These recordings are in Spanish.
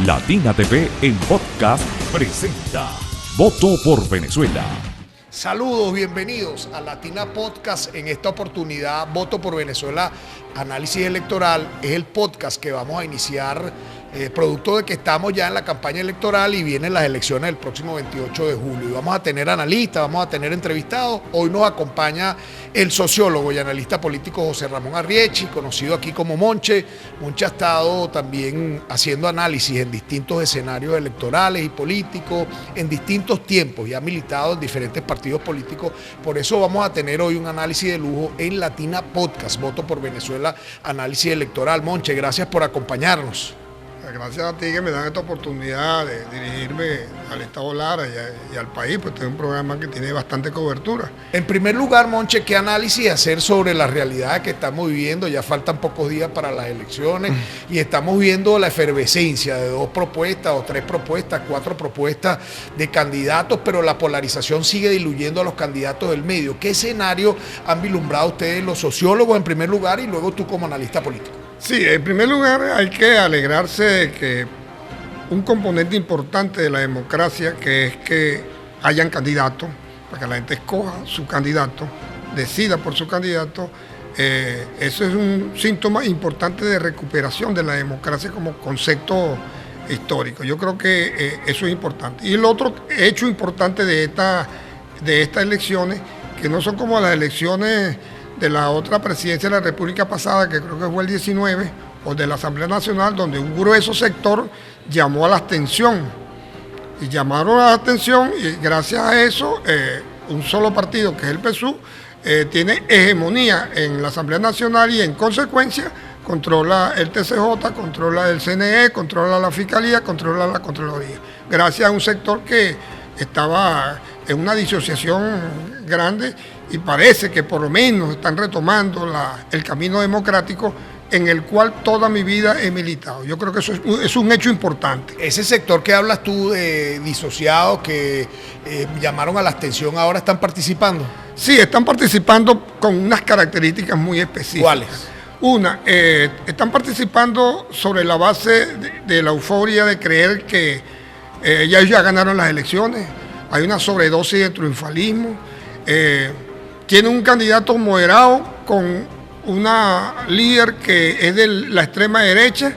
Latina TV en podcast presenta Voto por Venezuela. Saludos, bienvenidos a Latina Podcast. En esta oportunidad, Voto por Venezuela, análisis electoral, es el podcast que vamos a iniciar, producto de que estamos ya en la campaña electoral y vienen las elecciones el próximo 28 de julio. Y vamos a tener analistas, vamos a tener entrevistados. Hoy nos acompaña el sociólogo y analista político José Ramón Arriechi, conocido aquí como Monche. Monche ha estado también haciendo análisis en distintos escenarios electorales y políticos, en distintos tiempos, y ha militado en diferentes partidos políticos. Por eso vamos a tener hoy un análisis de lujo en Latina Podcast, Voto por Venezuela, análisis electoral. Monche, gracias por acompañarnos. Gracias a ti que me dan esta oportunidad de dirigirme al Estado Lara y al país, pues este es un programa que tiene bastante cobertura. En primer lugar, Monche, ¿qué análisis hacer sobre la realidad que estamos viviendo? Ya faltan pocos días para las elecciones y estamos viendo la efervescencia de 2 propuestas o 3 propuestas, 4 propuestas de candidatos, pero la polarización sigue diluyendo a los candidatos del medio. ¿Qué escenario han vislumbrado ustedes, los sociólogos en primer lugar, y luego tú como analista político? Sí, en primer lugar hay que alegrarse de que un componente importante de la democracia, que es que hayan candidatos, para que la gente escoja su candidato, decida por su candidato, eso es un síntoma importante de recuperación de la democracia como concepto histórico. Yo creo que eso es importante. Y el otro hecho importante de estas elecciones, que no son como las elecciones de la otra presidencia de la República pasada, que creo que fue el 19, o de la Asamblea Nacional, donde un grueso sector llamó a la abstención. Y llamaron a la abstención y gracias a eso, un solo partido, que es el PSUV, tiene hegemonía en la Asamblea Nacional y en consecuencia controla el TCJ, controla el CNE, controla la Fiscalía, controla la Contraloría. Gracias a un sector que estaba en una disociación grande y parece que por lo menos están retomando el camino democrático en el cual toda mi vida he militado. Yo creo que eso es un hecho importante. Ese sector que hablas tú de disociados que llamaron a la abstención, ¿ahora están participando? Sí, están participando con unas características muy específicas. ¿Cuáles? Una, están participando sobre la base de la euforia de creer que ellos ya ganaron las elecciones. Hay una sobredosis de triunfalismo. Tiene un candidato moderado con una líder que es de la extrema derecha,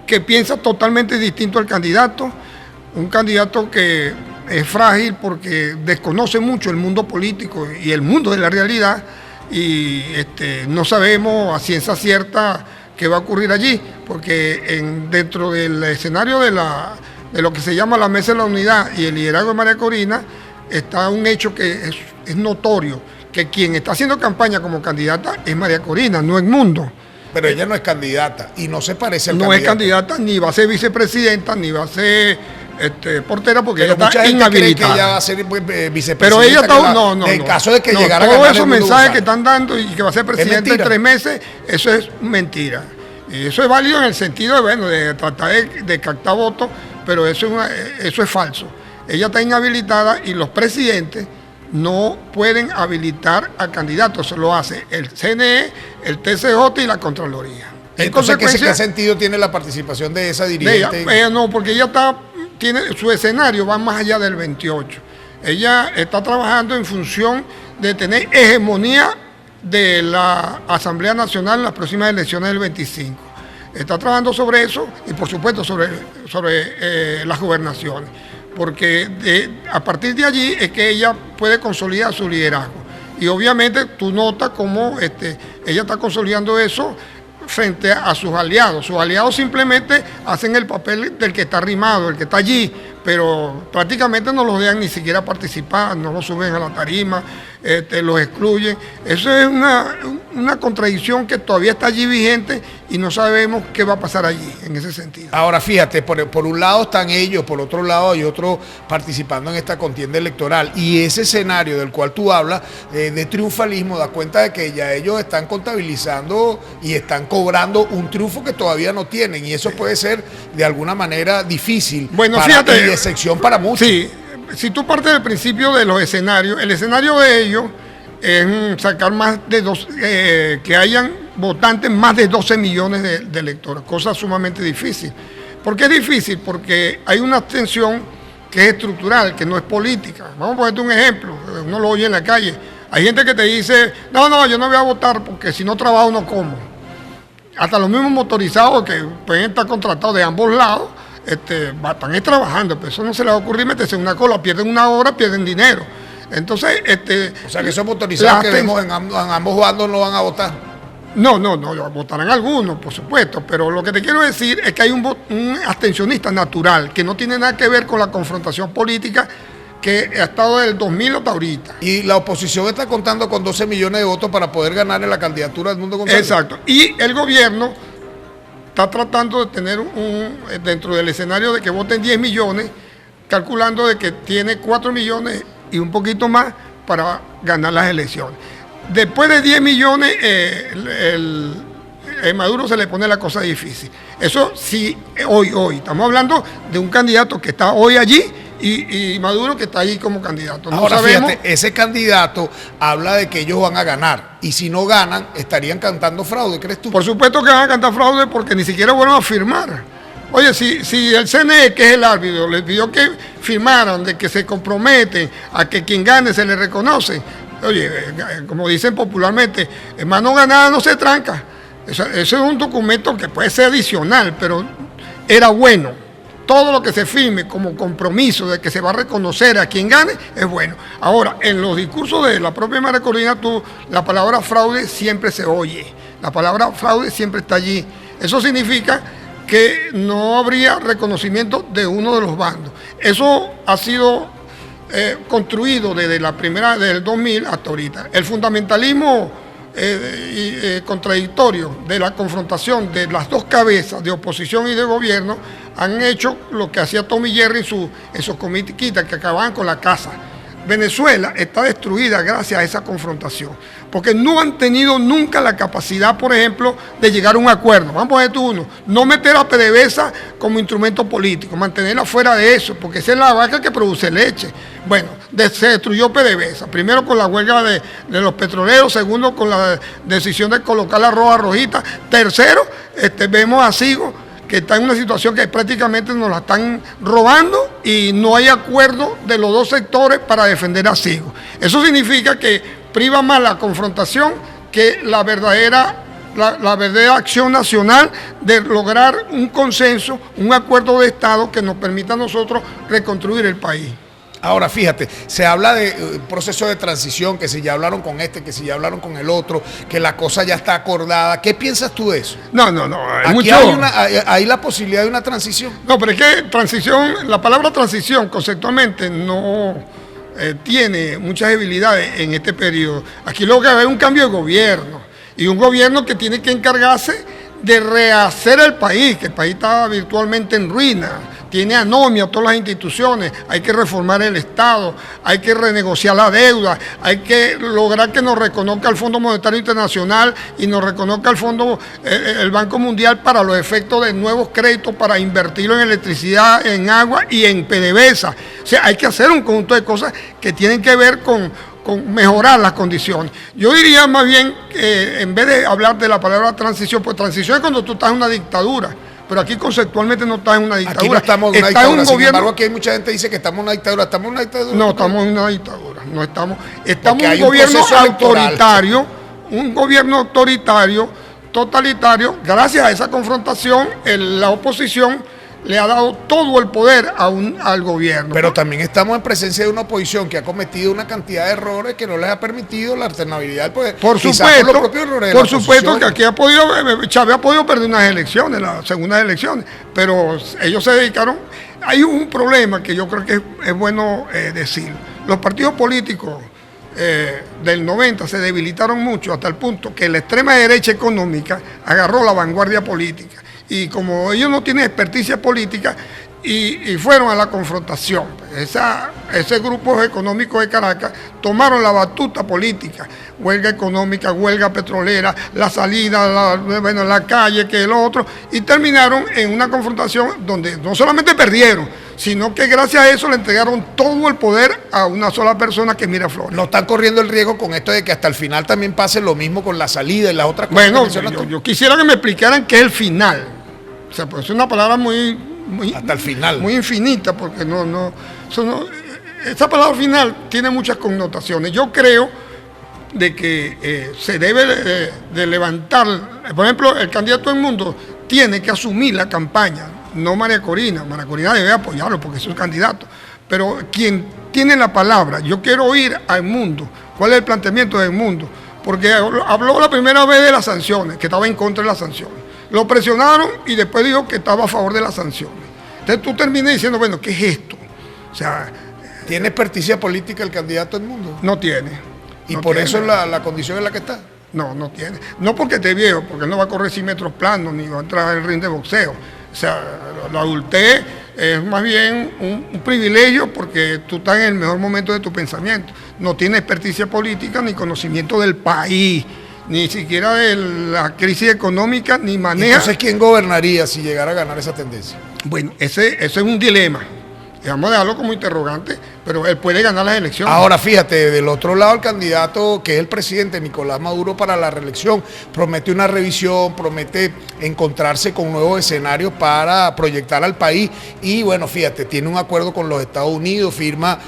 que piensa totalmente distinto al candidato, un candidato que es frágil porque desconoce mucho el mundo político y el mundo de la realidad, y no sabemos a ciencia cierta qué va a ocurrir allí, porque dentro del escenario de lo que se llama la Mesa de la Unidad y el liderazgo de María Corina, está un hecho que es notorio, que quien está haciendo campaña como candidata es María Corina, no Edmundo. Pero ella no es candidata y no se parece al candidato. No es candidata, ni va a ser vicepresidenta, ni va a ser portera, porque pero ella está inhabilitada. Que ella va a ser vicepresidenta. Pero ella está, no. En caso de que llegara a ganar, todos esos mensajes que están dando y que va a ser presidente en 3 meses, eso es mentira. Y eso es válido en el sentido de tratar de captar votos, pero eso es falso. Ella está inhabilitada y los presidentes no pueden habilitar a candidatos, eso lo hace el CNE, el TCJ y la Contraloría. Entonces, ¿qué sentido tiene la participación de esa dirigente? No, porque ella tiene su escenario va más allá del 28. Ella está trabajando en función de tener hegemonía de la Asamblea Nacional en las próximas elecciones del 25. Está trabajando sobre eso y por supuesto sobre las gobernaciones, porque a partir de allí es que ella puede consolidar su liderazgo. Y obviamente tú notas cómo ella está consolidando eso frente a sus aliados. Sus aliados simplemente hacen el papel del que está arrimado, el que está allí, pero prácticamente no los dejan ni siquiera participar, no los suben a la tarima, los excluyen. Eso es una contradicción que todavía está allí vigente y no sabemos qué va a pasar allí en ese sentido. Ahora fíjate, por un lado están ellos, por otro lado hay otros participando en esta contienda electoral, y ese escenario del cual tú hablas de triunfalismo da cuenta de que ya ellos están contabilizando y están cobrando un triunfo que todavía no tienen, y eso puede ser de alguna manera difícil, fíjate, y de excepción para muchos. Sí, si tú partes del principio de los escenarios, el escenario de ellos es sacar más de que hayan votantes más de 12 millones de electores, cosa sumamente difícil. ¿Por qué es difícil? Porque hay una abstención que es estructural, que no es política. Vamos a ponerte un ejemplo, uno lo oye en la calle. Hay gente que te dice, no, yo no voy a votar porque si no trabajo no como. Hasta los mismos motorizados que pueden estar contratados de ambos lados, están trabajando, pero eso no se les va a ocurrir meterse en una cola, pierden una hora, pierden dinero. Entonces, o sea que esos motorizados que vemos en ambos bandos no van a votar. No, votarán algunos, por supuesto, pero lo que te quiero decir es que hay un abstencionista natural que no tiene nada que ver con la confrontación política que ha estado desde el 2000 hasta ahorita. Y la oposición está contando con 12 millones de votos para poder ganar en la candidatura de Edmundo González. Exacto, y el gobierno está tratando de tener dentro del escenario de que voten 10 millones, calculando de que tiene 4 millones y un poquito más para ganar las elecciones. Después de 10 millones, Maduro se le pone la cosa difícil. Eso sí, hoy. Estamos hablando de un candidato que está hoy allí y Maduro que está allí como candidato. Ahora, fíjate, ese candidato habla de que ellos van a ganar. Y si no ganan, estarían cantando fraude, ¿crees tú? Por supuesto que van a cantar fraude porque ni siquiera vuelven a firmar. Oye, si el CNE, que es el árbitro, les pidió que firmaran, de que se comprometen a que quien gane se le reconoce. Oye, como dicen popularmente, mano ganada no se tranca. Eso es un documento que puede ser adicional, pero era bueno. Todo lo que se firme como compromiso de que se va a reconocer a quien gane es bueno. Ahora, en los discursos de la propia María Corina, la palabra fraude siempre se oye. La palabra fraude siempre está allí. Eso significa que no habría reconocimiento de uno de los bandos. Eso ha sido construido desde desde el 2000 hasta ahorita. El fundamentalismo contradictorio de la confrontación de las dos cabezas de oposición y de gobierno han hecho lo que hacía Tommy Jerry en sus comiquitas que acababan con la casa. Venezuela está destruida gracias a esa confrontación, porque no han tenido nunca la capacidad, por ejemplo, de llegar a un acuerdo. Vamos a poner uno, no meter a PDVSA como instrumento político, mantenerla fuera de eso, porque esa es la vaca que produce leche. Bueno, se destruyó PDVSA, primero con la huelga de los petroleros, segundo con la decisión de colocar la roja rojita, tercero, vemos a Sigo, que está en una situación que prácticamente nos la están robando y no hay acuerdo de los dos sectores para defender a Sigo. Eso significa que priva más la confrontación que la verdadera acción nacional de lograr un consenso, un acuerdo de Estado que nos permita a nosotros reconstruir el país. Ahora, fíjate, se habla de proceso de transición, que si ya hablaron con que si ya hablaron con el otro, que la cosa ya está acordada. ¿Qué piensas tú de eso? No. Aquí hay la posibilidad de una transición. No, pero es que la palabra transición conceptualmente no tiene muchas debilidades en este periodo. Aquí lo que hay es un cambio de gobierno y un gobierno que tiene que encargarse de rehacer el país, que el país está virtualmente en ruina. Tiene anomia todas las instituciones, hay que reformar el Estado, hay que renegociar la deuda, hay que lograr que nos reconozca el Fondo Monetario Internacional y nos reconozca el Banco Mundial para los efectos de nuevos créditos para invertirlo en electricidad, en agua y en PDVSA. O sea, hay que hacer un conjunto de cosas que tienen que ver con mejorar las condiciones. Yo diría más bien que en vez de hablar de la palabra transición, pues transición es cuando tú estás en una dictadura. Pero aquí conceptualmente no estás en una dictadura. Aquí no estamos en una dictadura. Sin embargo, aquí hay mucha gente que dice que estamos en una dictadura. ¿Estamos en una dictadura? No, estamos en una dictadura. No estamos en un gobierno autoritario, un gobierno autoritario, totalitario. Gracias a esa confrontación, la oposición le ha dado todo el poder al gobierno. Pero también estamos en presencia de una oposición que ha cometido una cantidad de errores que no les ha permitido la alternabilidad del poder. Por supuesto que aquí Chávez ha podido perder unas elecciones, las segundas elecciones, pero ellos se dedicaron. Hay un problema que yo creo que es bueno decir. Los partidos políticos del 90 se debilitaron mucho hasta el punto que la extrema derecha económica agarró la vanguardia política. Y como ellos no tienen experticia política y fueron a la confrontación, ese grupo económico de Caracas tomaron la batuta política, huelga económica, huelga petrolera, la salida, la calle, que el otro, y terminaron en una confrontación donde no solamente perdieron, sino que gracias a eso le entregaron todo el poder a una sola persona, que es Miraflores. No están corriendo el riesgo con esto de que hasta el final también pase lo mismo con la salida y las otras cosas. Bueno, yo quisiera que me explicaran qué es el final. O sea, pues es una palabra muy hasta el final. Muy infinita, porque esa palabra final tiene muchas connotaciones. Yo creo de que se debe de levantar, por ejemplo, el candidato del mundo tiene que asumir la campaña, no María Corina. María Corina debe apoyarlo porque es un candidato, pero quien tiene la palabra, yo quiero oír al mundo, cuál es el planteamiento del mundo, porque habló la primera vez de las sanciones, que estaba en contra de las sanciones, lo presionaron y después dijo que estaba a favor de las sanciones. Entonces tú terminas diciendo, bueno, ¿qué es esto? O sea, ¿tiene experticia política el candidato del mundo? No tiene. ¿Y no por tiene. eso es la condición en la que está? No tiene. No porque esté viejo, porque él no va a correr 100 metros planos, ni va a entrar al ring de boxeo. O sea, la adultez es más bien un privilegio porque tú estás en el mejor momento de tu pensamiento. No tiene experticia política ni conocimiento del país, ni siquiera de la crisis económica, ni maneja. Entonces, ¿quién gobernaría si llegara a ganar esa tendencia? Bueno, ese es un dilema. Y vamos a dejarlo como interrogante, pero él puede ganar las elecciones. Ahora, fíjate, del otro lado el candidato, que es el presidente Nicolás Maduro para la reelección, promete una revisión, promete encontrarse con nuevos escenarios para proyectar al país y bueno, fíjate, tiene un acuerdo con los Estados Unidos, firma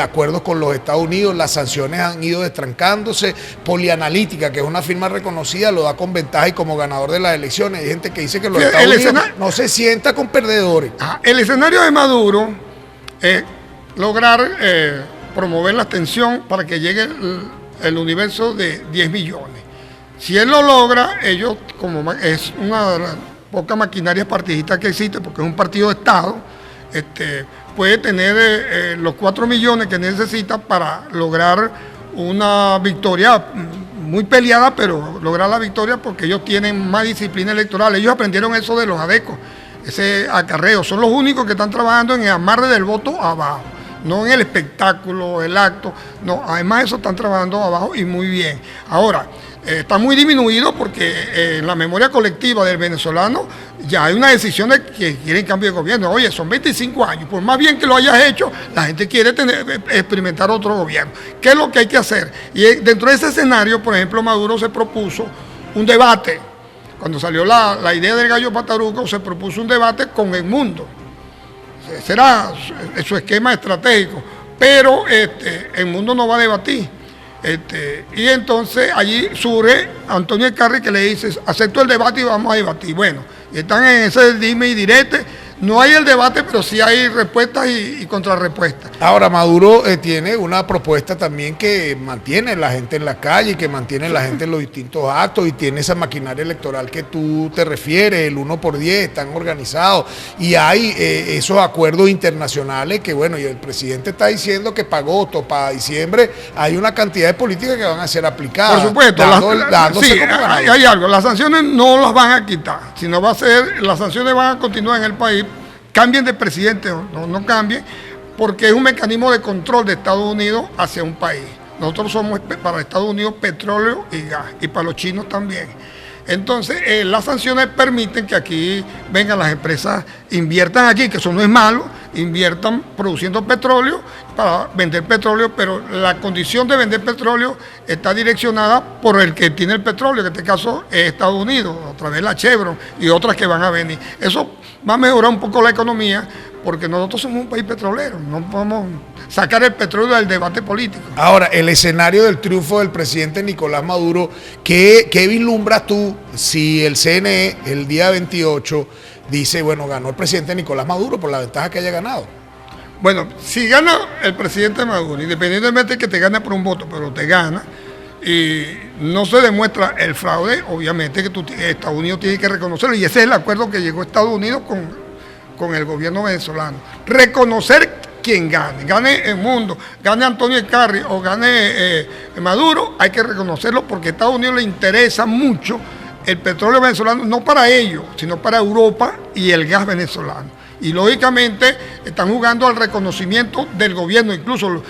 acuerdos con los Estados Unidos, las sanciones han ido destrancándose, Polianalítica, que es una firma reconocida, lo da con ventaja y como ganador de las elecciones. Hay gente que dice que los Estados Unidos no se sienta con perdedores. El escenario de Maduro es lograr promover la abstención para que llegue el universo de 10 millones. Si él lo logra, ellos, como es una de las pocas maquinarias partidistas que existe, porque es un partido de Estado, puede tener los 4 millones que necesita para lograr una victoria muy peleada, pero lograr la victoria porque ellos tienen más disciplina electoral. Ellos aprendieron eso de los adecos, ese acarreo. Son los únicos que están trabajando en el amarre del voto abajo, no en el espectáculo, el acto. No, además eso están trabajando abajo y muy bien. Ahora, está muy disminuido porque en la memoria colectiva del venezolano ya hay una decisión de que quieren cambio de gobierno. Oye, son 25 años, por más bien que lo hayas hecho, la gente quiere experimentar otro gobierno. ¿Qué es lo que hay que hacer? Y dentro de ese escenario, por ejemplo, Maduro se propuso un debate. Cuando salió la idea del gallo Pataruco, se propuso un debate con el mundo. Ese era su esquema estratégico. Pero el mundo no va a debatir. Y entonces allí surge Antonio Eckarri que le dice, acepto el debate y vamos a debatir. Bueno, y están en ese dime y direte. No hay el debate, pero sí hay respuestas y contrarrespuestas. Ahora, Maduro tiene una propuesta también que mantiene la gente en la calle, que mantiene la gente en los distintos actos y tiene esa maquinaria electoral que tú te refieres, el 1x10, están organizados y hay esos acuerdos internacionales que, bueno, y el presidente está diciendo que para agosto, para diciembre, hay una cantidad de políticas que van a ser aplicadas. Por supuesto, sí, hay algo, las sanciones no las van a quitar, sino las sanciones van a continuar en el país. Cambien de presidente o no cambien, porque es un mecanismo de control de Estados Unidos hacia un país. Nosotros somos para Estados Unidos petróleo y gas, y para los chinos también. Entonces, las sanciones permiten que aquí vengan las empresas, inviertan aquí, que eso no es malo, inviertan produciendo petróleo para vender petróleo, pero la condición de vender petróleo está direccionada por el que tiene el petróleo, que en este caso es Estados Unidos, a través de la Chevron y otras que van a venir. Eso va a mejorar un poco la economía, porque nosotros somos un país petrolero, no podemos sacar el petróleo del debate político. Ahora, el escenario del triunfo del presidente Nicolás Maduro, ¿qué vislumbras tú si el CNE el día 28 dice, bueno, ganó el presidente Nicolás Maduro por la ventaja que haya ganado? Bueno, si gana el presidente Maduro, independientemente de que te gane por un voto, pero te gana, y no se demuestra el fraude, obviamente que Estados Unidos tiene que reconocerlo, y ese es el acuerdo que llegó Estados Unidos con el gobierno venezolano. Reconocer quien gane el mundo, gane Antonio Eckarri o gane Maduro, hay que reconocerlo porque a Estados Unidos le interesa mucho el petróleo venezolano, no para ellos, sino para Europa y el gas venezolano. Y lógicamente están jugando al reconocimiento del gobierno, incluso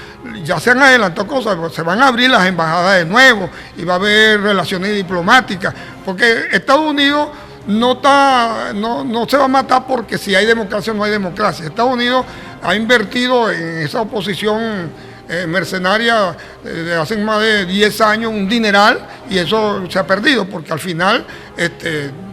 ya se han adelantado cosas, se van a abrir las embajadas de nuevo y va a haber relaciones diplomáticas, porque Estados Unidos no se va a matar porque si hay democracia o no hay democracia. Estados Unidos ha invertido en esa oposición mercenaria de hace más de 10 años un dineral y eso se ha perdido porque al final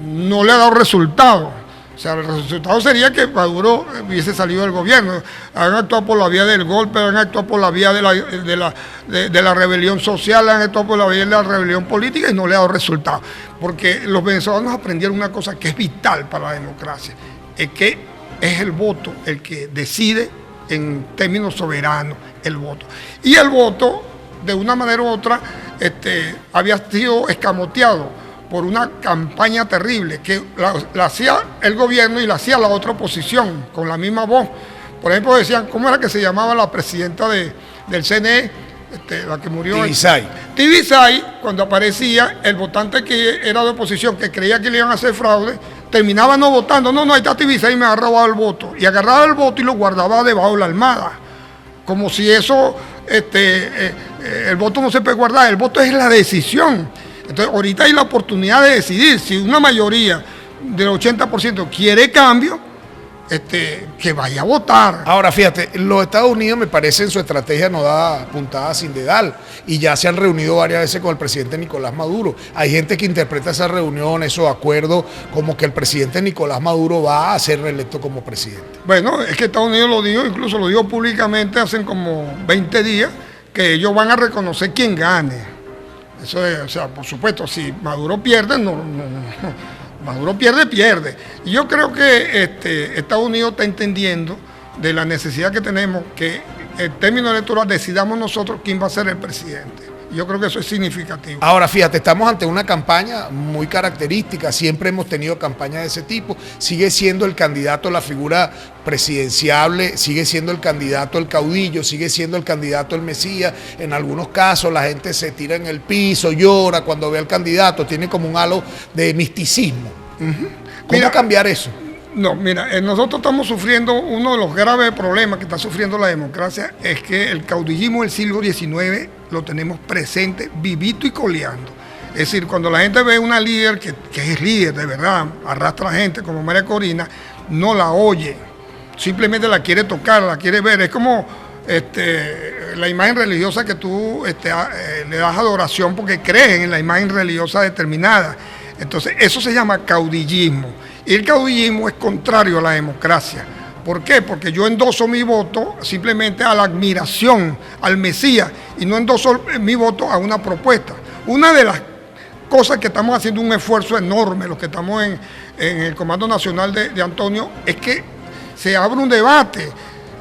no le ha dado resultado. O O sea, el resultado sería que Maduro hubiese salido del gobierno. Han actuado por la vía del golpe, han actuado por la vía de la rebelión social, han actuado por la vía de la rebelión política y no le ha dado resultado. Porque los venezolanos aprendieron una cosa que es vital para la democracia, es que es el voto el que decide en términos soberanos el voto. Y el voto, de una manera u otra, había sido escamoteado por una campaña terrible que la hacía el gobierno y la hacía la otra oposición con la misma voz. Por ejemplo, decían, ¿cómo era que se llamaba la presidenta del CNE? La que murió. Tibisay. Tibisay, cuando aparecía, el votante que era de oposición, que creía que le iban a hacer fraude, terminaba no votando. No, ahí está Tibisay y me ha robado el voto. Y agarraba el voto y lo guardaba debajo de la almohada. Como si eso, el voto no se puede guardar, el voto es la decisión. Entonces, ahorita hay la oportunidad de decidir. Si una mayoría del 80% quiere cambio, que vaya a votar. Ahora, fíjate, los Estados Unidos, me parece, en su estrategia no da puntada sin dedal. Y ya se han reunido varias veces con el presidente Nicolás Maduro. Hay gente que interpreta esa reunión, esos acuerdos, como que el presidente Nicolás Maduro va a ser reelecto como presidente. Bueno, es que Estados Unidos lo dijo, incluso lo dijo públicamente hace como 20 días, que ellos van a reconocer quién gane. Eso es, o sea, por supuesto, si Maduro pierde, Maduro pierde. Y yo creo que Estados Unidos está entendiendo de la necesidad que tenemos que en términos electorales decidamos nosotros quién va a ser el presidente. Yo creo que eso es significativo. Ahora, fíjate, estamos ante una campaña muy característica, siempre hemos tenido campañas de ese tipo, sigue siendo el candidato la figura presidenciable, sigue siendo el candidato el caudillo, sigue siendo el candidato el mesías, en algunos casos la gente se tira en el piso, llora cuando ve al candidato, tiene como un halo de misticismo. ¿Cómo cambiar eso? No, mira, nosotros estamos sufriendo, uno de los graves problemas que está sufriendo la democracia es que el caudillismo del siglo XIX lo tenemos presente, vivito y coleando. Es decir, cuando la gente ve una líder que es líder de verdad, arrastra a gente como María Corina, no la oye, simplemente la quiere tocar, la quiere ver. Es como la imagen religiosa que tú le das adoración porque crees en la imagen religiosa determinada. Entonces, eso se llama caudillismo. Y el caudillismo es contrario a la democracia. ¿Por qué? Porque yo endoso mi voto simplemente a la admiración, al Mesías, y no endoso mi voto a una propuesta. Una de las cosas que estamos haciendo un esfuerzo enorme, los que estamos en el Comando Nacional de Antonio, es que se abra un debate.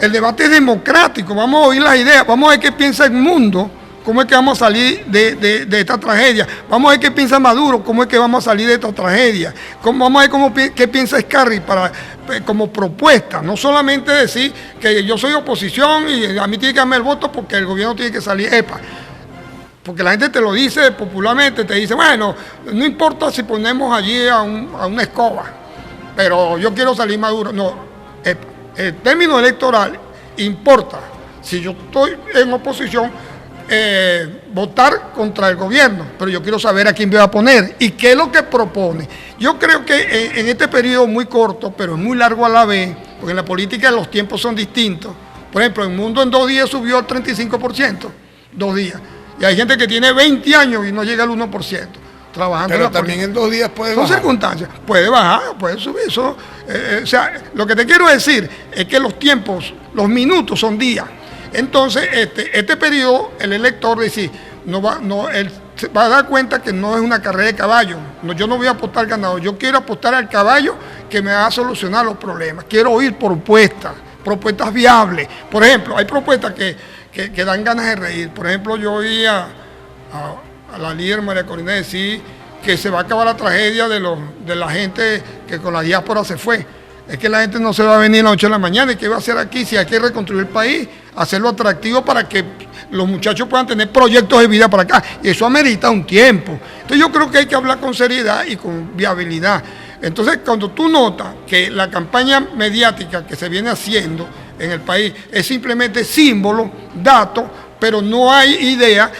El debate es democrático, vamos a oír las ideas, vamos a ver qué piensa el mundo. ¿Cómo es que vamos a salir de esta tragedia? Vamos a ver qué piensa Maduro, cómo es que vamos a salir de esta tragedia. Vamos a ver qué piensa Scarri como propuesta. No solamente decir que yo soy oposición y a mí tiene que darme el voto porque el gobierno tiene que salir. Porque la gente te lo dice popularmente, te dice, bueno, no importa si ponemos allí a una escoba, pero yo quiero salir Maduro. No, el término electoral importa. Si yo estoy en oposición, votar contra el gobierno, pero yo quiero saber a quién voy a poner y qué es lo que propone. Yo creo que en este periodo muy corto, pero muy largo a la vez, porque en la política los tiempos son distintos. Por ejemplo, el mundo en 2 días subió al 35%, 2 días. Y hay gente que tiene 20 años y no llega al 1%. Trabajando pero también en 2 días puede bajar. Son circunstancias. Puede bajar, puede subir. Eso, o sea, lo que te quiero decir es que los tiempos, los minutos son días. Entonces, este periodo, el elector dice, él se va a dar cuenta que no es una carrera de caballo. No, yo no voy a apostar al ganador, yo quiero apostar al caballo que me va a solucionar los problemas. Quiero oír propuestas viables. Por ejemplo, hay propuestas que dan ganas de reír. Por ejemplo, yo oí a la líder María Corina decir que se va a acabar la tragedia de la gente que con la diáspora se fue. Es que la gente no se va a venir a las 8 de la mañana. ¿Y qué va a hacer aquí? Si hay que reconstruir el país, hacerlo atractivo para que los muchachos puedan tener proyectos de vida para acá. Y eso amerita un tiempo. Entonces yo creo que hay que hablar con seriedad y con viabilidad. Entonces cuando tú notas que la campaña mediática que se viene haciendo en el país es simplemente símbolo, dato, pero no hay idea,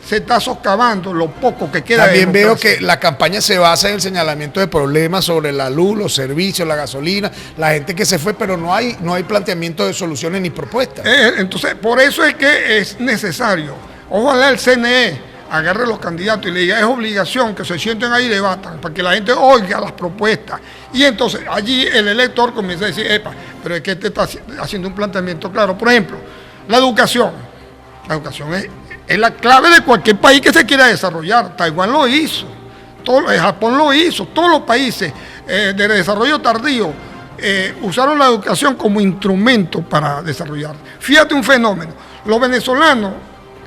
se está socavando lo poco que queda. También veo que la campaña se basa en el señalamiento de problemas sobre la luz, los servicios, la gasolina, la gente que se fue, pero no hay planteamiento de soluciones ni propuestas. Entonces, por eso es que es necesario. Ojalá el CNE agarre a los candidatos y le diga, es obligación que se sienten ahí y debatan, para que la gente oiga las propuestas. Y entonces allí el elector comienza a decir, epa, pero es que este está haciendo un planteamiento claro. Por ejemplo, la educación. La educación es la clave de cualquier país que se quiera desarrollar. Taiwán lo hizo, Japón lo hizo, todos los países de desarrollo tardío usaron la educación como instrumento para desarrollar. Fíjate un fenómeno, los venezolanos,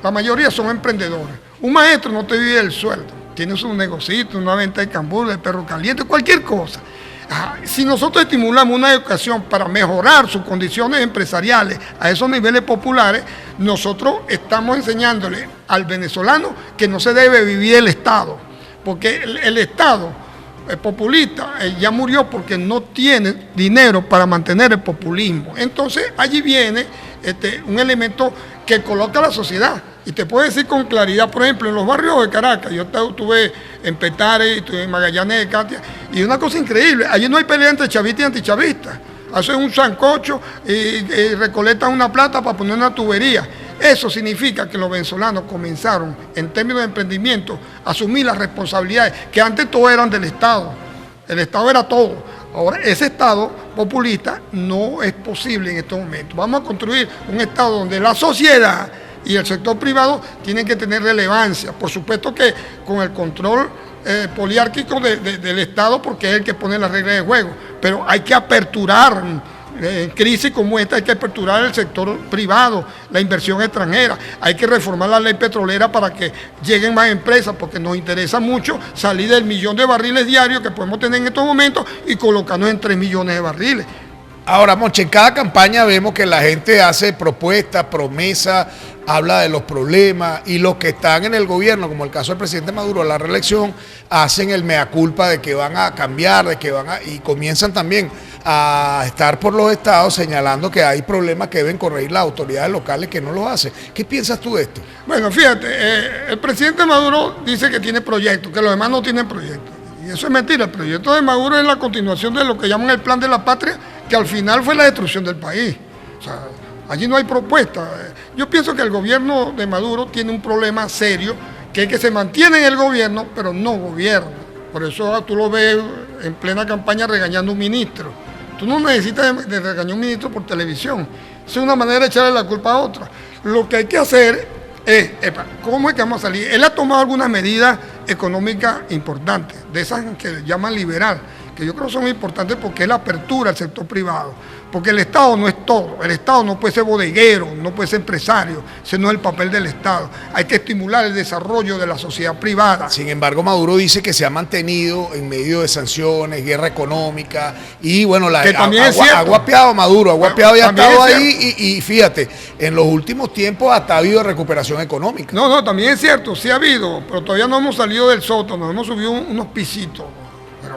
la mayoría son emprendedores. Un maestro no te vive del sueldo, tiene su negocito, una venta de cambur, de perro caliente, cualquier cosa. Si nosotros estimulamos una educación para mejorar sus condiciones empresariales a esos niveles populares, nosotros estamos enseñándole al venezolano que no se debe vivir el Estado, porque el Estado populista ya murió porque no tiene dinero para mantener el populismo. Entonces allí viene un elemento que coloca a la sociedad. Y te puedo decir con claridad, por ejemplo, en los barrios de Caracas, yo estuve en Petare, estuve en Magallanes de Katia, y una cosa increíble, allí no hay pelea entre chavistas y antichavistas. Hacen un sancocho y recolectan una plata para poner una tubería. Eso significa que los venezolanos comenzaron, en términos de emprendimiento, a asumir las responsabilidades, que antes todo eran del Estado. El Estado era todo. Ahora, ese Estado populista no es posible en estos momentos. Vamos a construir un Estado donde la sociedad y el sector privado tienen que tener relevancia. Por supuesto que con el control poliárquico del Estado, porque es el que pone las reglas de juego. Pero hay que aperturar, en crisis como esta, hay que aperturar el sector privado, la inversión extranjera. Hay que reformar la ley petrolera para que lleguen más empresas, porque nos interesa mucho salir del 1 millón de barriles diarios que podemos tener en estos momentos y colocarnos en 3 millones de barriles. Ahora, Monche, en cada campaña vemos que la gente hace propuestas, promesas, habla de los problemas, y los que están en el gobierno, como el caso del presidente Maduro, la reelección, hacen el mea culpa de que van a cambiar, y comienzan también a estar por los estados señalando que hay problemas que deben corregir las autoridades locales que no lo hacen. ¿Qué piensas tú de esto? Bueno, fíjate, el presidente Maduro dice que tiene proyectos, que los demás no tienen proyectos. Y eso es mentira. El proyecto de Maduro es la continuación de lo que llaman el Plan de la Patria, que al final fue la destrucción del país. O sea, allí no hay propuesta. Yo pienso que el gobierno de Maduro tiene un problema serio, que es que se mantiene en el gobierno, pero no gobierna. Por eso tú lo ves en plena campaña regañando a un ministro. Tú no necesitas de regañar a un ministro por televisión. Es una manera de echarle la culpa a otra. Lo que hay que hacer es, ¿cómo es que vamos a salir? Él ha tomado algunas medidas económicas importantes, de esas que llaman liberal, que yo creo que son importantes porque es la apertura al sector privado, porque el Estado no es todo, el Estado no puede ser bodeguero, no puede ser empresario, ese no es el papel del Estado. Hay que estimular el desarrollo de la sociedad privada. Sin embargo, Maduro dice que se ha mantenido en medio de sanciones, guerra económica, y bueno, ha guapeado Maduro, ha guapeado y ha estado ahí, y fíjate, en los últimos tiempos hasta ha habido recuperación económica. No, también es cierto, sí ha habido, pero todavía no hemos salido del sótano, nos hemos subido unos pisitos, pero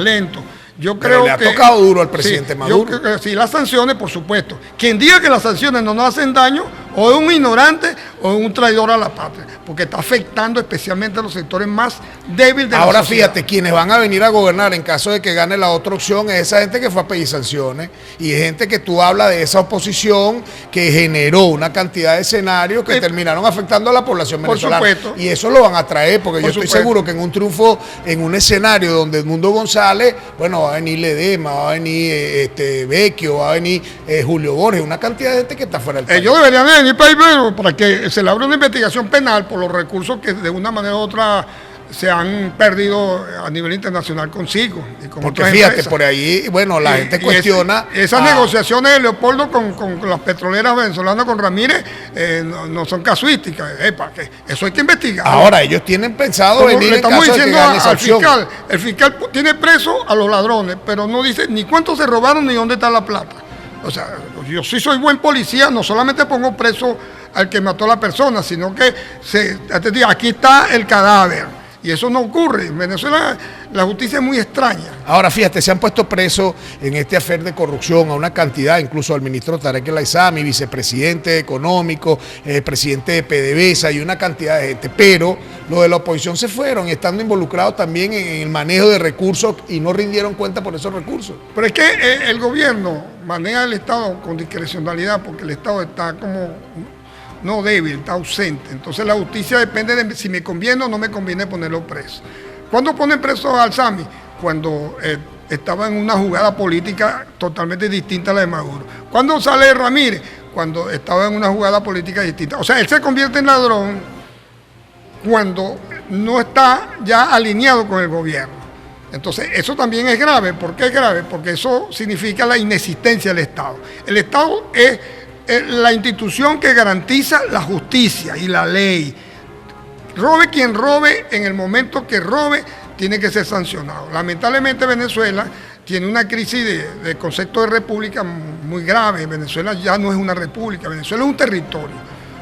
lento. Yo creo le ha tocado duro al presidente Maduro. Yo creo que sí, las sanciones, por supuesto. Quien diga que las sanciones no nos hacen daño, o es un ignorante o es un traidor a la patria, porque está afectando especialmente a los sectores más débiles de la sociedad. Ahora fíjate, quienes van a venir a gobernar en caso de que gane la otra opción es esa gente que fue a pedir sanciones, y es gente que tú hablas de esa oposición que generó una cantidad de escenarios que terminaron afectando a la población venezolana. Por supuesto. Y eso lo van a traer, porque yo estoy seguro que en un triunfo, en un escenario donde Edmundo González, bueno, va a venir Ledesma, va a venir Vecchio, va a venir Julio Borges, una cantidad de gente que está fuera del país. Ellos deberían venir para que se le abra una investigación penal por los recursos que de una manera u otra se han perdido a nivel internacional consigo. Y con porque fíjate, empresas. Por ahí, bueno, la gente cuestiona. Esas negociaciones de Leopoldo con las petroleras venezolanas, con Ramírez, no son casuísticas. Que eso hay que investigar. Ahora, ellos tienen pensado venir le estamos diciendo al fiscal. El fiscal tiene preso a los ladrones, pero no dice ni cuánto se robaron ni dónde está la plata. O sea, yo sí soy buen policía, no solamente pongo preso al que mató a la persona, sino que aquí está el cadáver. Y eso no ocurre. En Venezuela la justicia es muy extraña. Ahora fíjate, se han puesto presos en este afer de corrupción a una cantidad, incluso al ministro Tarek El Aizami, vicepresidente económico, presidente de PDVSA y una cantidad de gente. Pero los de la oposición se fueron, estando involucrados también en el manejo de recursos y no rindieron cuenta por esos recursos. Pero es que el gobierno maneja el Estado con discrecionalidad, porque el Estado está como no débil, está ausente. Entonces la justicia depende de si me conviene o no me conviene ponerlo preso. ¿Cuándo ponen preso a Alzami? Cuando estaba en una jugada política totalmente distinta a la de Maduro. ¿Cuándo sale Ramírez? Cuando estaba en una jugada política distinta. O sea, él se convierte en ladrón cuando no está ya alineado con el gobierno. Entonces, eso también es grave. ¿Por qué es grave? Porque eso significa la inexistencia del Estado. El Estado es la institución que garantiza la justicia y la ley. Robe quien robe, en el momento que robe, tiene que ser sancionado. Lamentablemente Venezuela tiene una crisis de concepto de república muy grave. Venezuela ya no es una república, Venezuela es un territorio,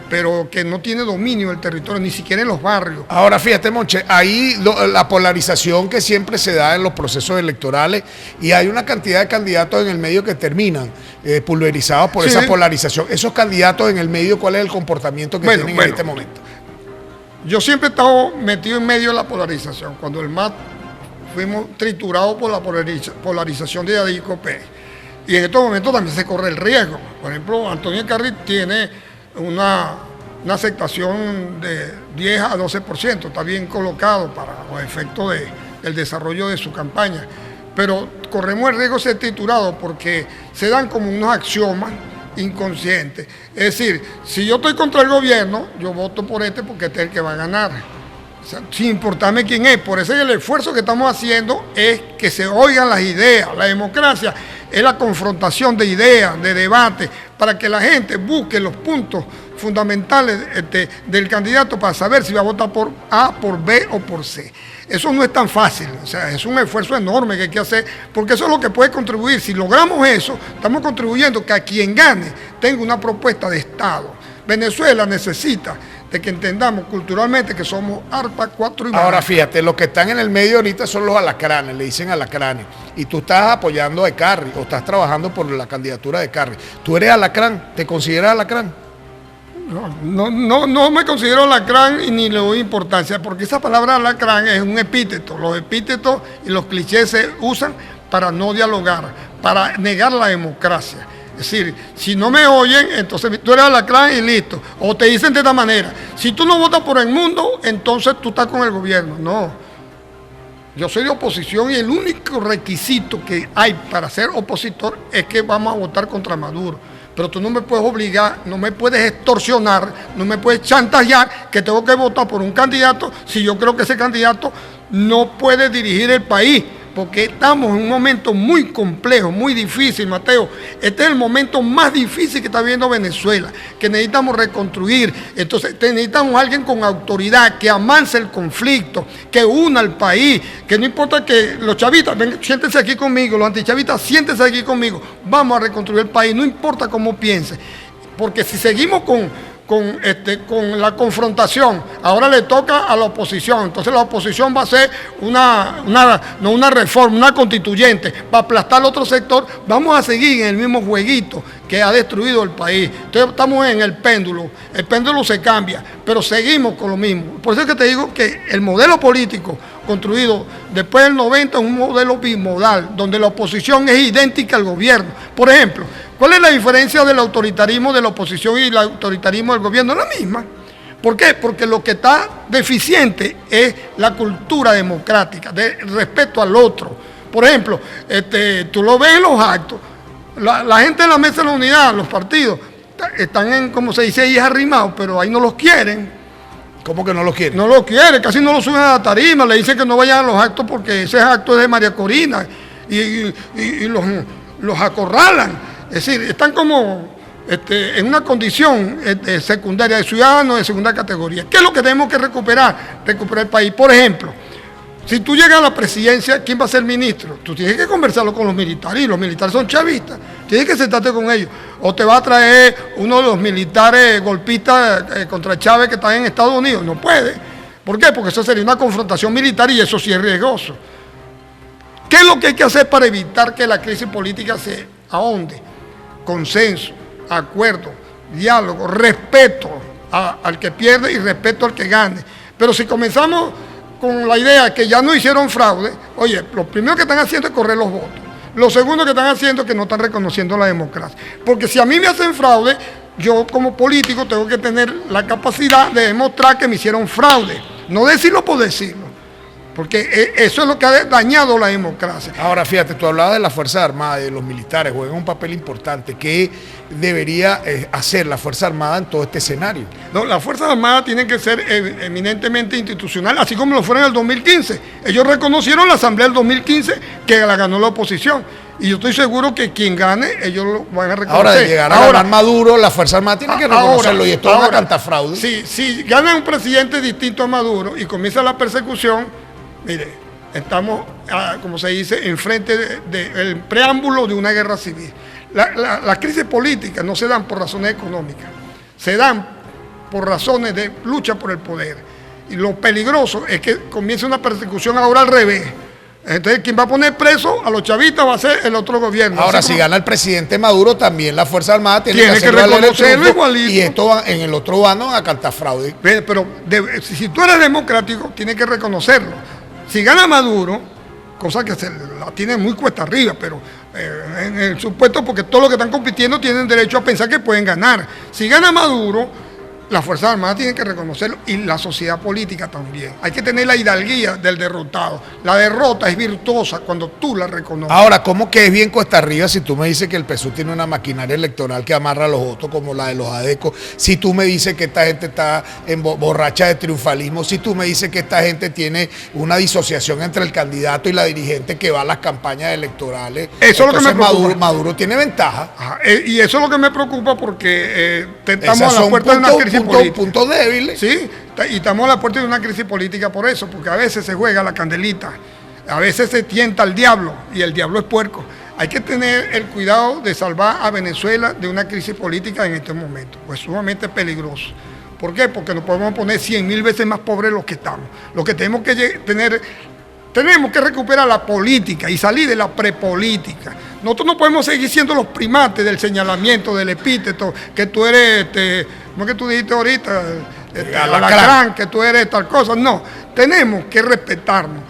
pero que no tiene dominio del territorio, ni siquiera en los barrios. Ahora fíjate, Monche, ahí la polarización que siempre se da en los procesos electorales, y hay una cantidad de candidatos en el medio que terminan pulverizados por esa polarización. Esos candidatos en el medio, ¿cuál es el comportamiento que tienen en este momento? Yo siempre he estado metido en medio de la polarización. Cuando el MAT fuimos triturados por la polarización de Yadico Pérez. Y en estos momentos también se corre el riesgo. Por ejemplo, Antonio Carri tiene una aceptación de 10 a 12%, está bien colocado para los efectos del desarrollo de su campaña. Pero corremos el riesgo de ser triturados porque se dan como unos axiomas inconsciente. Es decir, si yo estoy contra el gobierno, yo voto por este porque este es el que va a ganar. O sea, sin importarme quién es. Por eso el esfuerzo que estamos haciendo es que se oigan las ideas. La democracia es la confrontación de ideas, de debate, para que la gente busque los puntos fundamentales del candidato para saber si va a votar por A, por B o por C. Eso no es tan fácil, o sea, es un esfuerzo enorme que hay que hacer, porque eso es lo que puede contribuir. Si logramos eso, estamos contribuyendo que a quien gane tenga una propuesta de Estado. Venezuela necesita de que entendamos culturalmente que somos ARPA 4 y más. Ahora fíjate, los que están en el medio ahorita son los alacranes, le dicen alacranes, y tú estás apoyando a Carri, o estás trabajando por la candidatura de Carri. ¿Tú eres alacrán? ¿Te consideras alacrán? No me considero alacrán y ni le doy importancia, porque esa palabra alacrán es un epíteto. Los epítetos y los clichés se usan para no dialogar, para negar la democracia. Es decir, si no me oyen, entonces tú eres alacrán y listo. O te dicen de esta manera, si tú no votas por el mundo, entonces tú estás con el gobierno. No, yo soy de oposición y el único requisito que hay para ser opositor es que vamos a votar contra Maduro. Pero tú no me puedes obligar, no me puedes extorsionar, no me puedes chantajear que tengo que votar por un candidato si yo creo que ese candidato no puede dirigir el país, porque estamos en un momento muy complejo, muy difícil, Mateo. Este es el momento más difícil que está viviendo Venezuela, que necesitamos reconstruir. Entonces necesitamos a alguien con autoridad, que amance el conflicto, que una al país, que no importa que los chavistas, ven, siéntense aquí conmigo, los antichavistas, siéntense aquí conmigo, vamos a reconstruir el país, no importa cómo piense, porque si seguimos con la confrontación, ahora le toca a la oposición, entonces la oposición va a hacer no una reforma, una constituyente, para aplastar al otro sector, vamos a seguir en el mismo jueguito que ha destruido el país. Entonces estamos en el péndulo se cambia, pero seguimos con lo mismo. Por eso es que te digo que el modelo político construido después del 90 es un modelo bimodal, donde la oposición es idéntica al gobierno. Por ejemplo, ¿cuál es la diferencia del autoritarismo de la oposición y el autoritarismo del gobierno? Es la misma. ¿Por qué? Porque lo que está deficiente es la cultura democrática, de respeto al otro. Por ejemplo, tú lo ves en los actos, la gente de la mesa de la unidad, los partidos, están en, como se dice ahí, arrimados, pero ahí no los quieren. ¿Cómo que no los quieren? No los quieren, casi no los suben a la tarima, le dicen que no vayan a los actos porque ese acto es de María Corina y los acorralan. Es decir, están como en una condición secundaria, de ciudadanos de segunda categoría. ¿Qué es lo que tenemos que recuperar? Recuperar el país. Por ejemplo, si tú llegas a la presidencia, ¿quién va a ser ministro? Tú tienes que conversarlo con los militares, y los militares son chavistas. Tienes que sentarte con ellos. O te va a traer uno de los militares golpistas contra Chávez que están en Estados Unidos. No puede. ¿Por qué? Porque eso sería una confrontación militar y eso sí es riesgoso. ¿Qué es lo que hay que hacer para evitar que la crisis política se ahonde? Consenso, acuerdo, diálogo, respeto al que pierde y respeto al que gane. Pero si comenzamos con la idea que ya no hicieron fraude, oye, lo primero que están haciendo es correr los votos. Lo segundo que están haciendo es que no están reconociendo la democracia. Porque si a mí me hacen fraude, yo como político tengo que tener la capacidad de demostrar que me hicieron fraude, no decirlo por decirlo, porque eso es lo que ha dañado la democracia. Ahora, fíjate, tú hablabas de las Fuerzas Armadas, de los militares, juegan un papel importante. ¿Qué debería hacer la Fuerza Armada en todo este escenario? No, las Fuerzas Armadas tienen que ser eminentemente institucionales, así como lo fueron en el 2015. Ellos reconocieron la Asamblea del 2015 que la ganó la oposición. Y yo estoy seguro que quien gane, ellos lo van a reconocer. Ahora, de llegar a ganar Maduro, la Fuerza Armada tiene que reconocerlo, y esto es una cantafraude. Si gana un presidente distinto a Maduro y comienza la persecución, mire, estamos, como se dice, enfrente del preámbulo de una guerra civil. Las crisis políticas no se dan por razones económicas, se dan por razones de lucha por el poder. Y lo peligroso es que comience una persecución ahora al revés. Entonces, quien va a poner preso a los chavistas va a ser el otro gobierno. Ahora, si gana el presidente Maduro, también la Fuerza Armada tiene que reconocerlo igualito. Y esto va, en el otro bando a cantar fraude. Pero si tú eres democrático, tienes que reconocerlo. Si gana Maduro, cosa que se la tiene muy cuesta arriba, pero en el supuesto, porque todos los que están compitiendo tienen derecho a pensar que pueden ganar. Si gana Maduro, las Fuerzas Armadas tienen que reconocerlo, y la sociedad política también. Hay que tener la hidalguía del derrotado. La derrota es virtuosa cuando tú la reconoces. Ahora, ¿cómo que es bien cuesta arriba si tú me dices que el PSUV tiene una maquinaria electoral que amarra a los votos como la de los ADECO? Si tú me dices que esta gente está borracha de triunfalismo, si tú me dices que esta gente tiene una disociación entre el candidato y la dirigente que va a las campañas electorales, eso es lo que me preocupa. Maduro tiene ventaja. Ajá, y eso es lo que me preocupa, porque estamos a la puerta de una crisis política. Puntos débiles. Sí, y estamos a la puerta de una crisis política por eso, porque a veces se juega la candelita, a veces se tienta al diablo, y el diablo es puerco. Hay que tener el cuidado de salvar a Venezuela de una crisis política en este momento, pues sumamente peligroso. ¿Por qué? Porque nos podemos poner 100.000 veces más pobres de los que estamos. Lo que tenemos que tenemos que recuperar la política y salir de la prepolítica. Nosotros no podemos seguir siendo los primates del señalamiento, del epíteto, que tú eres, ¿cómo es que tú dijiste ahorita? Alacrán, que tú eres tal cosa. No, tenemos que respetarnos.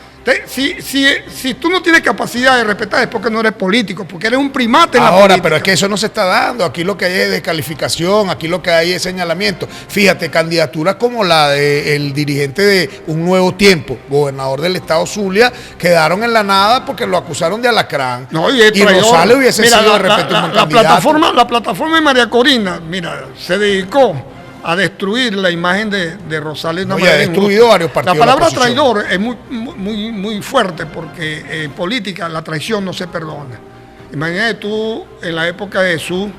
Si tú no tienes capacidad de respetar es porque no eres político, porque eres un primate en la política. Ahora, pero es que eso no se está dando. Aquí lo que hay es descalificación, aquí lo que hay es señalamiento. Fíjate, candidaturas como la del dirigente de Un Nuevo Tiempo, gobernador del estado Zulia, quedaron en la nada porque lo acusaron de alacrán. No, y Rosales hubiese sido de repente un candidato. La plataforma de María Corina, mira, se dedicó a destruir la imagen de Rosales. No, ha destruido varios partidos. La palabra traidor es muy fuerte, porque en política la traición no se perdona. Imagínate tú en la época de Jesús,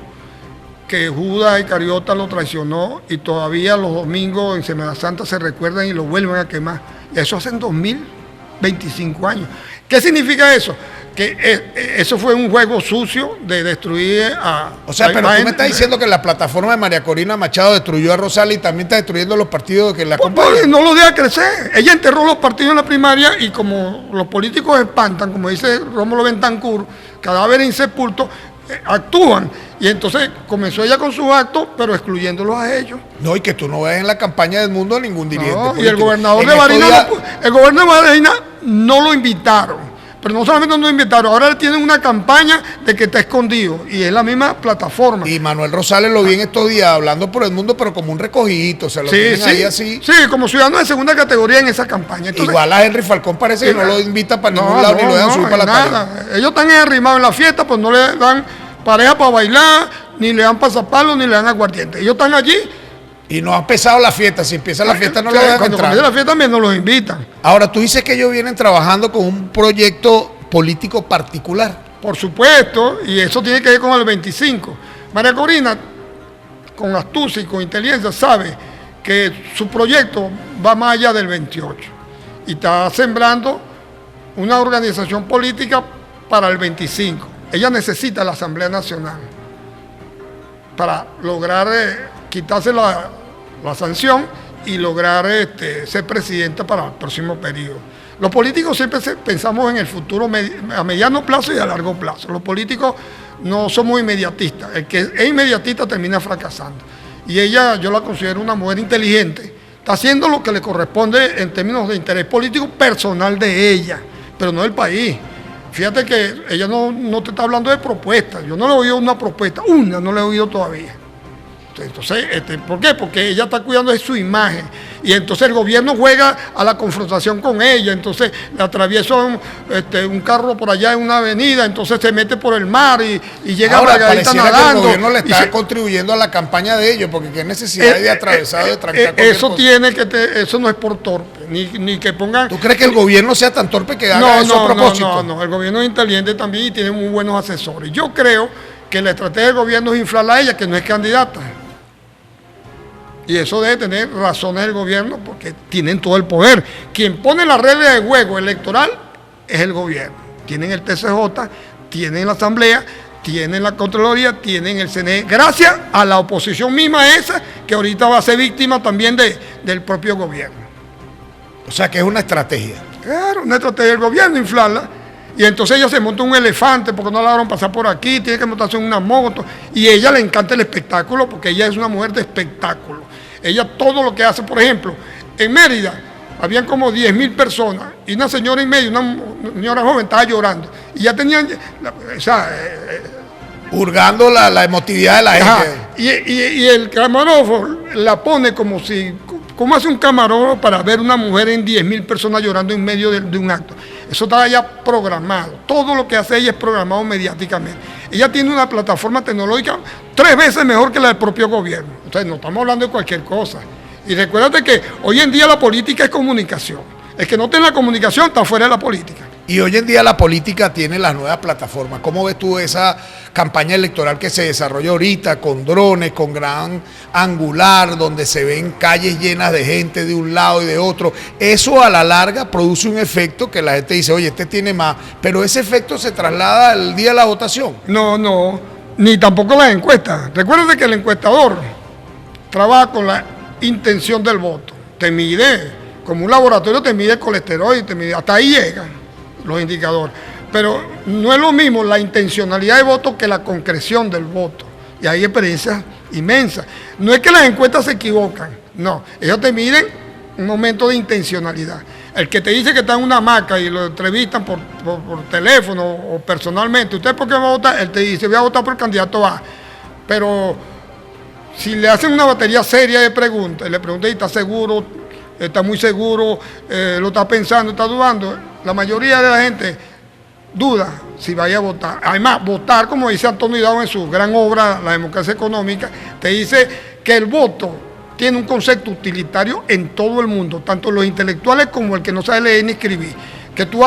que Judas Iscariote lo traicionó, y todavía los domingos en Semana Santa se recuerdan y lo vuelven a quemar. Y eso hace 2025 años. ¿Qué significa eso? Que eso fue un juego sucio de destruir a... O sea, pero tú me estás diciendo que la plataforma de María Corina Machado destruyó a Rosales y también está destruyendo los partidos que la acompañan. No lo deja crecer. Ella enterró los partidos en la primaria, y como los políticos espantan, como dice Rómulo Betancourt, cadáver insepulto, actúan. Y entonces comenzó ella con sus actos, pero excluyéndolos a ellos. No, y que tú no ves en la campaña del mundo a ningún dirigente político. Y el gobernador de Barinas no lo invitaron. Pero no solamente no lo invitaron, ahora tienen una campaña de que está escondido, y es la misma plataforma. Y Manuel Rosales lo vi en estos días hablando por el mundo, pero como un recogidito, se lo tienen ahí así. Sí, como ciudadano de segunda categoría en esa campaña. Entonces, igual a Henry Falcón parece que no lo invita para ningún lado, ni lo dejan subir para la tarima. Ellos están arrimados en la fiesta, pues no le dan pareja para bailar, ni le dan pasapalos, ni le dan aguardiente. Ellos están allí. Y no ha empezado la fiesta. Si empieza la fiesta no lo dejan entrar. Cuando empieza la fiesta también no los invitan. Ahora, tú dices que ellos vienen trabajando con un proyecto político particular. Por supuesto, y eso tiene que ver con el 25. María Corina, con astucia y con inteligencia, sabe que su proyecto va más allá del 28. Y está sembrando una organización política para el 25. Ella necesita la Asamblea Nacional para lograr quitarse la sanción y lograr ser presidenta para el próximo periodo. Los políticos siempre pensamos en el futuro a mediano plazo y a largo plazo. Los políticos no somos inmediatistas. El que es inmediatista termina fracasando. Y ella, yo la considero una mujer inteligente. Está haciendo lo que le corresponde en términos de interés político personal de ella, pero no del país. Fíjate que ella no te está hablando de propuestas. Yo no le he oído una propuesta, no le he oído todavía. Entonces, ¿por qué? Porque ella está cuidando de su imagen. Y entonces el gobierno juega a la confrontación con ella. Entonces le atraviesa un carro por allá en una avenida, entonces se mete por el mar y llega Ahora, Margarita pareciera nadando. que el gobierno le está contribuyendo a la campaña de ellos, porque qué necesidad hay de atravesar o de trancar cualquier eso cosa. eso no es por torpe, ni que pongan... ¿Tú crees que el gobierno sea tan torpe que haga eso a propósito? No, el gobierno es inteligente también y tiene muy buenos asesores. Yo creo que la estrategia del gobierno es inflarla a ella, que no es candidata. Y eso debe tener razones del gobierno porque tienen todo el poder. Quien pone la regla de juego electoral es el gobierno. Tienen el TCJ, tienen la Asamblea, tienen la Contraloría, tienen el CNE. Gracias a la oposición misma esa, que ahorita va a ser víctima también del propio gobierno. O sea, que es una estrategia. Claro, una estrategia del gobierno, inflarla. Y entonces ella se monta un elefante porque no la dejaron pasar por aquí, tiene que montarse en una moto. Y a ella le encanta el espectáculo porque ella es una mujer de espectáculo. Ella todo lo que hace, por ejemplo, en Mérida habían como 10,000 personas y una señora en medio, una señora joven estaba llorando. Y ya tenían, Hurgando la emotividad de la gente. y el camarógrafo la pone como hace un camarógrafo para ver una mujer en 10,000 personas llorando en medio de un acto. Eso estaba ya programado. Todo lo que hace ella es programado mediáticamente. Ella tiene una plataforma tecnológica 3 veces mejor que la del propio gobierno. Entonces, no estamos hablando de cualquier cosa. Y recuérdate que hoy en día la política es comunicación. El que no tiene la comunicación está fuera de la política. Y hoy en día la política tiene las nuevas plataformas. ¿Cómo ves tú esa campaña electoral que se desarrolla ahorita con drones, con gran angular, donde se ven calles llenas de gente de un lado y de otro? Eso a la larga produce un efecto que la gente dice, oye, este tiene más, pero ese efecto se traslada al día de la votación. No, ni tampoco las encuestas. Recuérdate que el encuestador trabaja con la intención del voto. Te mide, como un laboratorio te mide el colesterol y te mide, hasta ahí llegan los indicadores. Pero no es lo mismo la intencionalidad de voto que la concreción del voto. Y hay experiencias inmensas. No es que las encuestas se equivocan, no. Ellos te miden un momento de intencionalidad. El que te dice que está en una hamaca y lo entrevistan por teléfono o personalmente, ¿usted por qué va a votar? Él te dice, voy a votar por el candidato A. Pero si le hacen una batería seria de preguntas, y le preguntan, ¿está seguro? ¿Está muy seguro? ¿Lo está pensando? ¿Está dudando? La mayoría de la gente duda si vaya a votar. Además, votar, como dice Antonio Hidalgo en su gran obra, La democracia económica, te dice que el voto tiene un concepto utilitario en todo el mundo, tanto los intelectuales como el que no sabe leer ni escribir. Que tú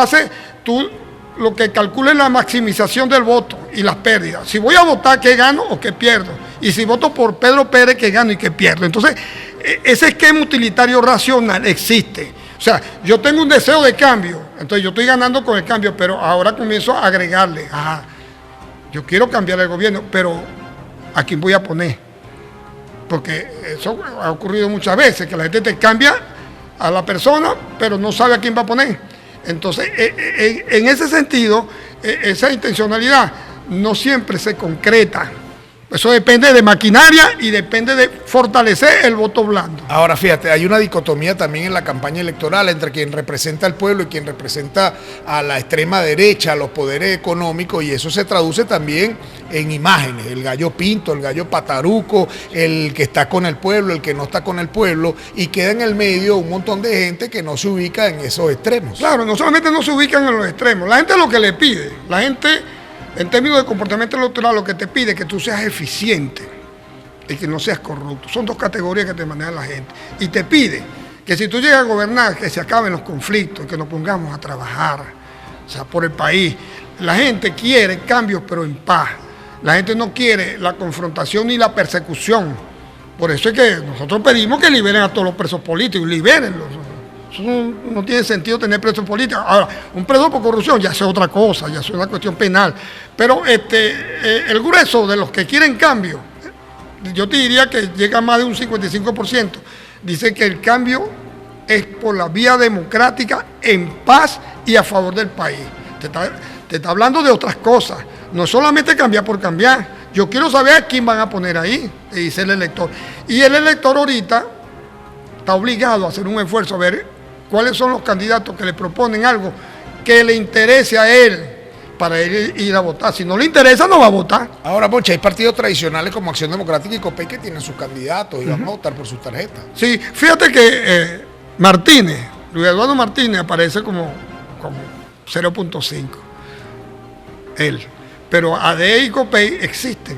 lo que calcules la maximización del voto y las pérdidas. Si voy a votar, ¿qué gano o qué pierdo? Y si voto por Pedro Pérez, ¿qué gano y qué pierdo? Entonces, ese esquema utilitario racional existe. O sea, yo tengo un deseo de cambio, entonces yo estoy ganando con el cambio, pero ahora comienzo a agregarle, yo quiero cambiar el gobierno, pero ¿a quién voy a poner? Porque eso ha ocurrido muchas veces, que la gente te cambia a la persona, pero no sabe a quién va a poner. Entonces, en ese sentido, esa intencionalidad no siempre se concreta. Eso depende de maquinaria y depende de fortalecer el voto blando. Ahora, fíjate, hay una dicotomía también en la campaña electoral entre quien representa al pueblo y quien representa a la extrema derecha, a los poderes económicos, y eso se traduce también en imágenes. El gallo pinto, el gallo pataruco, el que está con el pueblo, el que no está con el pueblo, y queda en el medio un montón de gente que no se ubica en esos extremos. Claro, no solamente no se ubican en los extremos, la gente es lo que le pide, la gente... En términos de comportamiento electoral, lo que te pide es que tú seas eficiente y que no seas corrupto. Son 2 categorías que te maneja la gente. Y te pide que si tú llegas a gobernar, que se acaben los conflictos, que nos pongamos a trabajar, o sea, por el país. La gente quiere cambios, pero en paz. La gente no quiere la confrontación ni la persecución. Por eso es que nosotros pedimos que liberen a todos los presos políticos, libérenlos. Eso no tiene sentido tener presos políticos. Ahora, un preso por corrupción ya es otra cosa, ya es una cuestión penal. Pero el grueso de los que quieren cambio, yo te diría que llega a más de un 55%, dice que el cambio es por la vía democrática, en paz y a favor del país. Te está hablando de otras cosas, no solamente cambiar por cambiar. Yo quiero saber a quién van a poner ahí, dice el elector. Y el elector ahorita está obligado a hacer un esfuerzo a ver cuáles son los candidatos que le proponen algo que le interese a él, para él ir a votar. Si no le interesa, no va a votar. Ahora, Monchi, hay partidos tradicionales como Acción Democrática y COPEI que tienen sus candidatos y van a votar por sus tarjetas. Sí, fíjate que Martínez, Luis Eduardo Martínez aparece como 0.5. Él. Pero ADE y COPEI existen.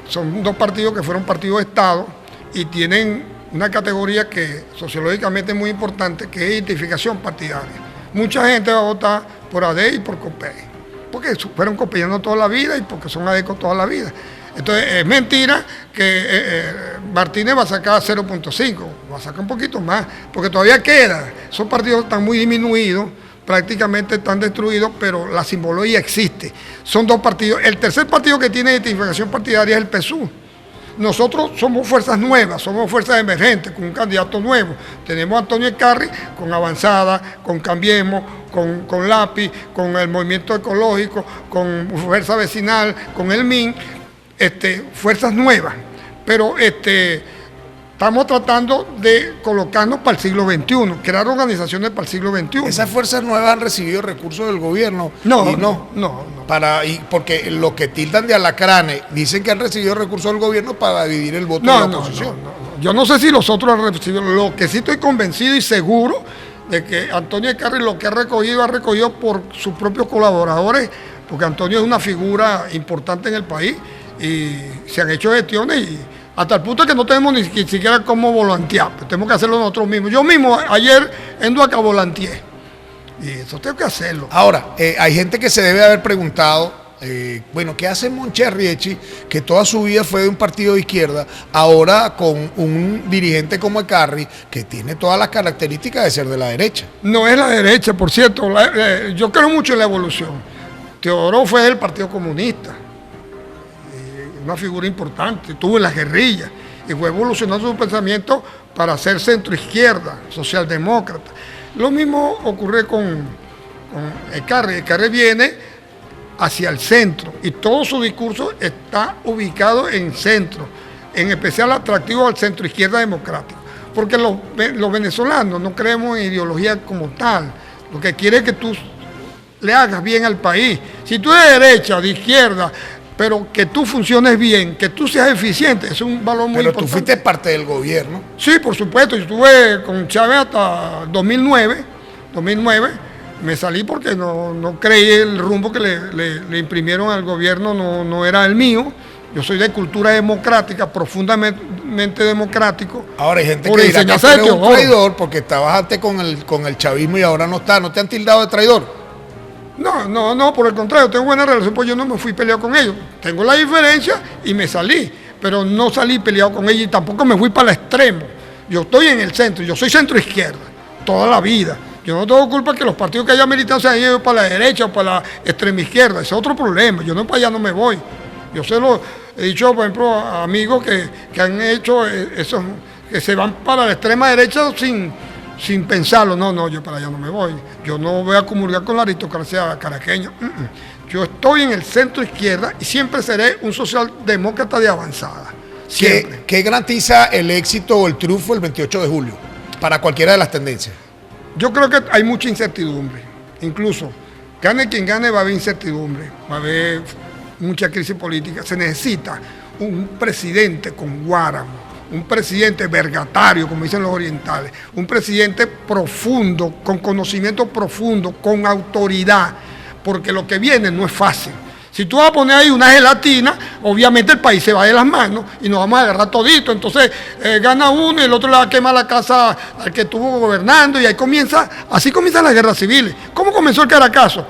Son dos partidos que fueron partidos de Estado y tienen una categoría que sociológicamente es muy importante, que es identificación partidaria. Mucha gente va a votar por ADE y por COPEI, porque fueron copeyando toda la vida y porque son ADECO toda la vida. Entonces es mentira que Martínez va a sacar 0.5, va a sacar un poquito más, porque todavía queda. Esos partidos están muy disminuidos, prácticamente están destruidos, pero la simbología existe. Son dos partidos. El tercer partido que tiene identificación partidaria es el PSUV. Nosotros somos fuerzas nuevas, somos fuerzas emergentes, con un candidato nuevo. Tenemos a Antonio Ecarri con Avanzada, con Cambiemos, con Lápiz, con el Movimiento Ecológico, con Fuerza Vecinal, con el MIN, fuerzas nuevas. Pero estamos tratando de colocarnos para el siglo XXI, crear organizaciones para el siglo XXI. Esas fuerzas nuevas han recibido recursos del gobierno. No. Porque lo que tildan de alacranes, dicen que han recibido recursos del gobierno para dividir el voto de la oposición. Yo no sé si los otros han recibido. Lo que sí estoy convencido y seguro de que Antonio Ecarri lo que ha recogido por sus propios colaboradores, porque Antonio es una figura importante en el país y se han hecho gestiones y hasta el punto de que no tenemos ni siquiera cómo volantear, pues tenemos que hacerlo nosotros mismos. Yo mismo ayer en Duaca volanteé y eso tengo que hacerlo. Ahora, hay gente que se debe haber preguntado, ¿qué hace Monchi Arrietty, que toda su vida fue de un partido de izquierda, ahora con un dirigente como Ecarri, que tiene todas las características de ser de la derecha? No es la derecha, por cierto, yo creo mucho en la evolución. Teodoro fue del Partido Comunista, una figura importante, estuvo en las guerrillas y fue evolucionando su pensamiento para ser centro-izquierda, socialdemócrata. Lo mismo ocurre con Ecarri. Ecarri viene hacia el centro y todo su discurso está ubicado en centro, en especial atractivo al centro-izquierda democrático, porque los venezolanos no creemos en ideología como tal, lo que quiere es que tú le hagas bien al país. Si tú eres de derecha o de izquierda, pero que tú funciones bien, que tú seas eficiente, es un valor muy importante. Pero tú fuiste parte del gobierno. Sí, por supuesto, yo estuve con Chávez hasta 2009, me salí porque no creí el rumbo que le imprimieron al gobierno, no era el mío. Yo soy de cultura democrática, profundamente democrático. Ahora hay gente que dirá que tú eres un traidor porque estabas antes con el chavismo y ahora no está. ¿No te han tildado de traidor? No, por el contrario, tengo buena relación, pues yo no me fui peleado con ellos. Tengo la diferencia y me salí, pero no salí peleado con ellos y tampoco me fui para el extremo. Yo estoy en el centro, yo soy centro izquierda, toda la vida. Yo no tengo culpa que los partidos que hayan militado se hayan ido para la derecha o para la extrema izquierda, ese es otro problema. Yo no para allá no me voy. Yo se lo he dicho, por ejemplo, a amigos que han hecho eso, que se van para la extrema derecha sin pensarlo. No, yo para allá no me voy. Yo no voy a comulgar con la aristocracia caraqueña. Yo estoy en el centro izquierda y siempre seré un socialdemócrata de avanzada. ¿Qué garantiza el éxito o el triunfo el 28 de julio para cualquiera de las tendencias? Yo creo que hay mucha incertidumbre. Incluso, gane quien gane, va a haber incertidumbre, va a haber mucha crisis política. Se necesita un presidente con guáramo, un presidente vergatario, como dicen los orientales, un presidente profundo, con conocimiento profundo, con autoridad, porque lo que viene no es fácil. Si tú vas a poner ahí una gelatina, obviamente el país se va de las manos y nos vamos a agarrar todito. Entonces gana uno y el otro le va a quemar la casa al que estuvo gobernando y así comienzan las guerras civiles. ¿Cómo comenzó el Caracazo?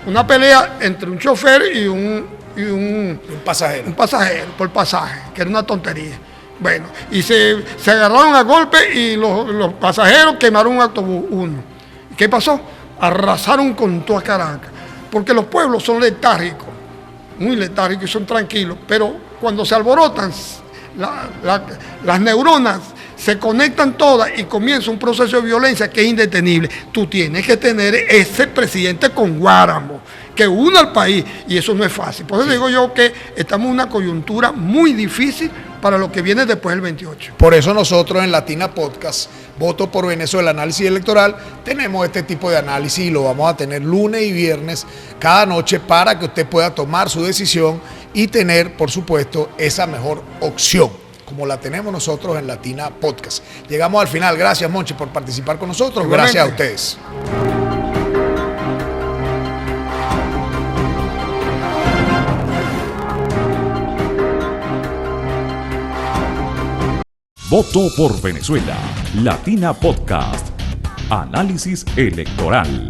Una pelea entre un chofer y un pasajero. Un pasajero por pasaje, que era una tontería. Bueno, y se agarraron a golpe y los pasajeros quemaron un autobús, uno. ¿Qué pasó? Arrasaron con toda Caracas, porque los pueblos son letárgicos, muy letárgicos y son tranquilos, pero cuando se alborotan, las neuronas se conectan todas y comienza un proceso de violencia que es indetenible. Tú tienes que tener ese presidente con guáramo, que una al país, y eso no es fácil. Por eso digo yo que estamos en una coyuntura muy difícil para lo que viene después del 28. Por eso nosotros en Latina Podcast, Voto por Venezuela, análisis electoral, tenemos este tipo de análisis y lo vamos a tener lunes y viernes cada noche para que usted pueda tomar su decisión y tener, por supuesto, esa mejor opción, como la tenemos nosotros en Latina Podcast. Llegamos al final. Gracias, Monchi, por participar con nosotros. Igualmente. Gracias a ustedes. Voto por Venezuela, Latina Podcast, análisis electoral.